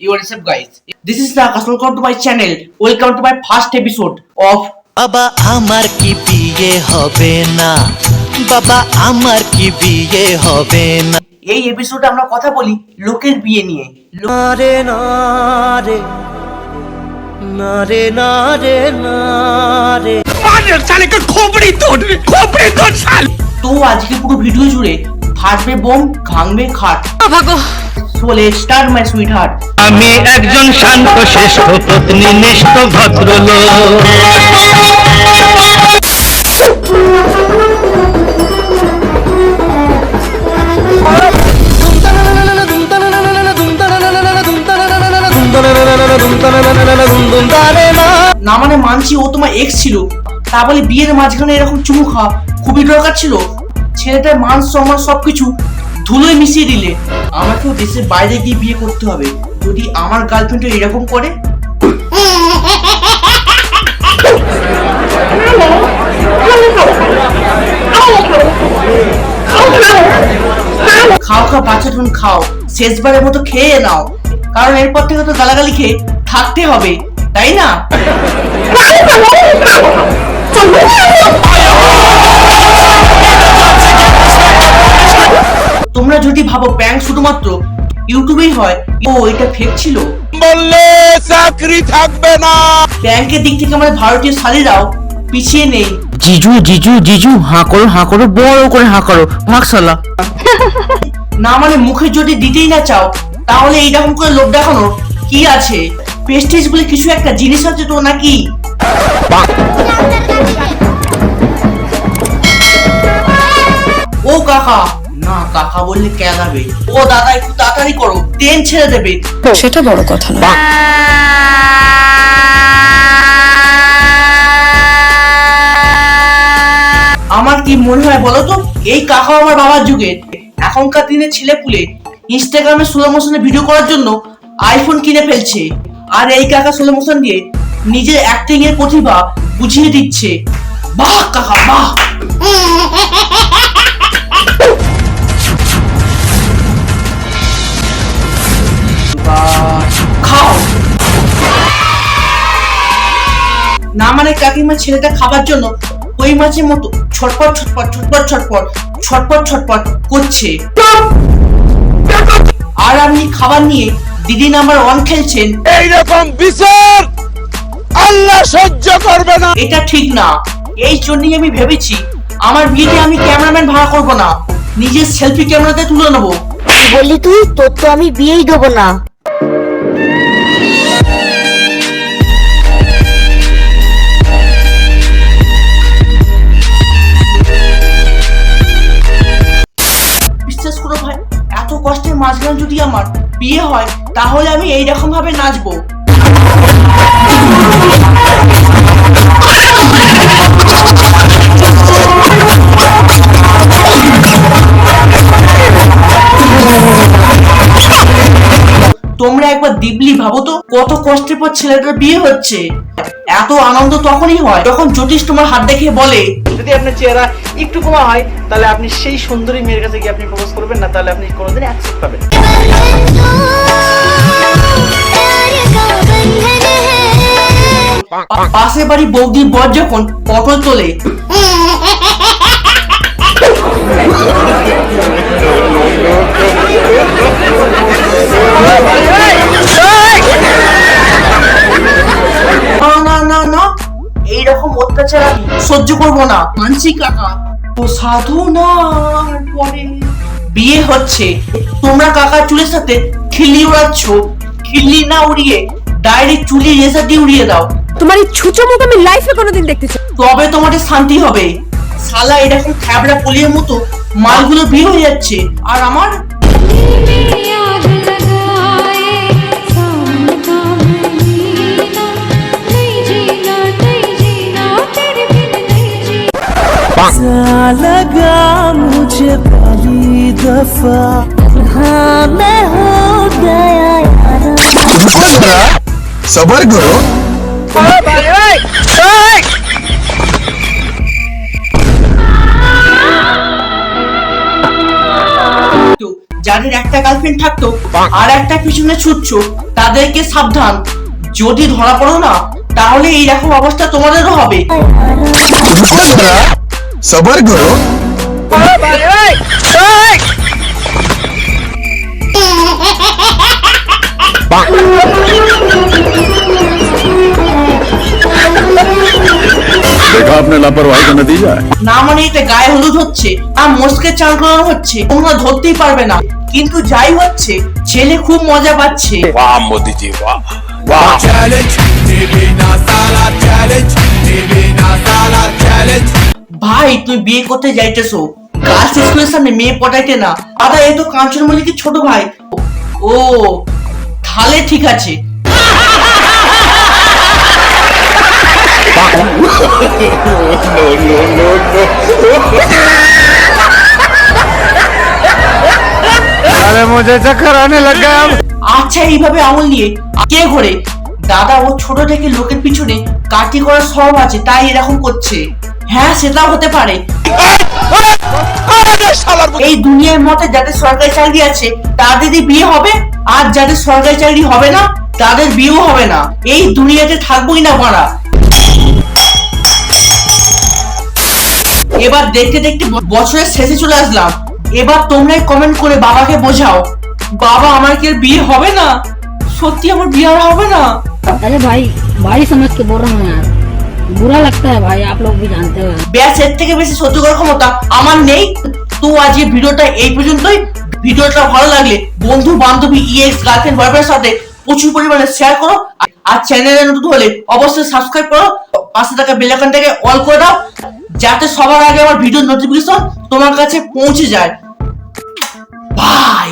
What's up, guys? This is Nakas. Welcome to my channel. Welcome to my first episode of বাবা আমার কি বিয়ে হবে না, বাবা আমার কি বিয়ে হবে না। এই এপিসোডে আমরা কথা বলি লোকের বিয়ে নিয়ে। না রে না রে না রে না রে না রে তো আজকে পুরো ভিডিও জুড়ে ফাটবে বোম, ভাঙবে খাট। বলে স্টার্ট মাই সুইট হার্ট। আমি একজন শান্ত শ্রেষ্ঠ পত্নীনিষ্ঠ ভদ্রলোক। না মানে মানছি ও তোমার এক্স ছিল, তা বলে বিয়ের মাঝখানে এরকম চুমু খাওয়া খুবই দরকার ছিল? ছেলেটার মান সম্মান সবকিছু ধুলোয় মিশিয়ে দিলে। আমাকেও দেশের বাইরে গিয়ে বিয়ে করতে হবে যদি আমার গার্লফ্রেন্ড এরকম করে। খাও খাও বাচ্চা, তুমি খাও, শেষবারের মতো খেয়ে নাও, কারণ এরপর থেকে তো গালাগালি খেয়ে থাকতে হবে, তাই না? তোমরা যদি ভাবো প্র্যাঙ্ক শুধুমাত্র ইউটিউবেই হয়, ও এটা ফেক ছিল বললে চাকরি থাকবে না। প্র্যাঙ্কের দিক থেকে আমাদের ভারতীয় শালীরাও পিছিয়ে নেই। জিজু জিজু জিজু হাঁ করো, বড় করে হাঁ করো, ভাগ শালা। না মানে মুখে যদি দিতেই না চাও তাহলে এইরকম করে লোভ দেখানো কি আছে? প্রেস্টিজ বলে কিছু একটা জিনিস আছে তো নাকি? ও কাকা, না কাকা বললে কেলাবে। ও দাদা একটু তাড়াতাড়ি করো, ট্রেন ছেড়ে দেবে। সেটা বড় কথা না। আমার কি মনে হয় বলো তো, এই কাকা আমার বাবার যুগের। এখনকার দিনে ছেলে পুলে ইনস্টাগ্রামে স্লো মোশনে ভিডিও করার জন্য আইফোন কিনে ফেলছে, আর এই কাকা স্লো মোশন দিয়ে নিজের অ্যাক্টিং এর প্রতিভা বুঝিয়ে দিচ্ছে। বাহ কাকা বাহ। খাও। না মানে কাকিমা ছেলেটা খাবার জন্য ওই মাছের মতো ছটপট ছটপট ছটপট ছটপট ছটপট ছটপট করছে, আর আপনি খাবার নিয়ে দিদি নাম্বার 1 খেলছেন। এইরকম বিচার আল্লাহ সহ্য করবে না। এটা ঠিক না। এই জন্যই আমি ভেবেছি আমার বিয়েতে আমি ক্যামেরাম্যান ভাড়া করব না, নিজের সেলফি ক্যামেরাতে তুলে নেবো। বললি তুই? তোর তো আমি বিয়েই দেবো না। বিশ্বাস করো ভাই, এত কষ্টের মাঝখানে যদি আমার বিয়ে হয় তাহলে আমি এইরকম ভাবে নাচবো। তোমরা একবার দিবলি ভাবো তো, কত কষ্টের পর ছেলেটার বিয়ে হচ্ছে। এত আনন্দ তখনই হয় যখন জ্যোতিষ তোমার হাত দেখে বলে, যদি আপনার চেহারা একটু কমা হয় তাহলে আপনি সেই সুন্দরী মেয়ের কাছে গিয়ে আপনি প্রপোজ করবেন না, তাহলে আপনি কোনোদিন অ্যাকসেপ্ট পাবেন। পাশে বাড়ি বৌদির বর যখন পটল তোলে, না না না, এইরকম অত্যাচার আমি সহ্য করবো না। মানসি কাকা ও সাধনার পরে বিয়ে হচ্ছে, তোমরা কাকার চুলের সাথে খিল্লি উড়াচ্ছ। খিল্লি না উড়িয়ে ডাইরেক্ট চুলি রেজার দিয়ে উড়িয়ে দাও। তোমার এই ছুঁচো মুখ আমি লাইফে কোনোদিন দেখতে চাই। তবে তোমাদের শান্তি হবে। শালা এরকম থ্যাবড়া পলিয়ের মতো মালগুলো বিয়ে হয়ে যাচ্ছে, আর আমার लगा मुझे पहली दफा हाँ मैं हो गया यारा। सबर करो। যাদের একটা গার্লফ্রেন্ড থাকতো আর একটা পিছনে ছুটছো তাদেরকে সাবধান, যদি ধরা পড়ো না তাহলে এইরকম অবস্থা তোমাদেরও হবে। সবার করো। देखा आपने लापरवाही का नतीजा है। না মানে এটা गाয়ে हलूद হচ্ছে আর মস্কে চান করানো হচ্ছে, তোমরা ধরতেই পারবে না। কিন্তু যাই হচ্ছে ছেলে খুব মজা পাচ্ছে। वाह मोदी जी वाह वाह। ভাই তুই বিয়ে করতে যাইতেছো, গার্লস স্কুলের সামনে মেয়ে পটাইতে না। দাদা এই তো কাঞ্চন মল্লিকের ছোট ভাই। ও তাহলে ঠিক আছে। अरे मुझे चक्कर आने लग गया अब। আচ্ছা এইভাবে আঙুল নিয়ে কে ঘোরে? দাদা ও ছোট থেকে লোকের পিছনে কাটি করার স্বভাব আছে তাই এরকম করছে। হ্যাঁ সেটাও হতে পারে। এই দুনিয়ার মতে যাদের সরকারি চাকরি আছে তাদেরই বিয়ে হবে, আর যাদের সরকারি চাকরি হবে না তাদের বিয়েও হবে না। এই দুনিয়াতে থাকবোই না মারা। এবার দেখতে দেখতে বছরের শেষে চলে আসলাম। এবার তোমরাই কমেন্ট করে বাবাকে বোঝাও, বাবা আমার কি আর বিয়ে হবে না? সত্যি আমার বিয়ে আর হবে না? अरे भाई भाई समझ के बोल रहा हूँ यार, बुरा लगता है भाई, आप लोग भी जानते हो। ব্যাস এর থেকে বেশি সহ্য করার ক্ষমতা আমার নেই। তো আজ এই ভিডিওটা এই পর্যন্তই। ভিডিওটা ভালো লাগলে বন্ধু বান্ধবী ইএক্স গার্লফ্রেন্ড বয়ফ্রেন্ডের সাথে প্রচুর পরিমাণে শেয়ার করো, আর চ্যানেলে নতুন হলে অবশ্যই সাবস্ক্রাইব করো, পাশে থাকা বেল আইকনটাকে অল করে দাও যাতে সবার আগে আমার ভিডিওর নোটিফিকেশন তোমার কাছে পৌঁছে যায়। বাই।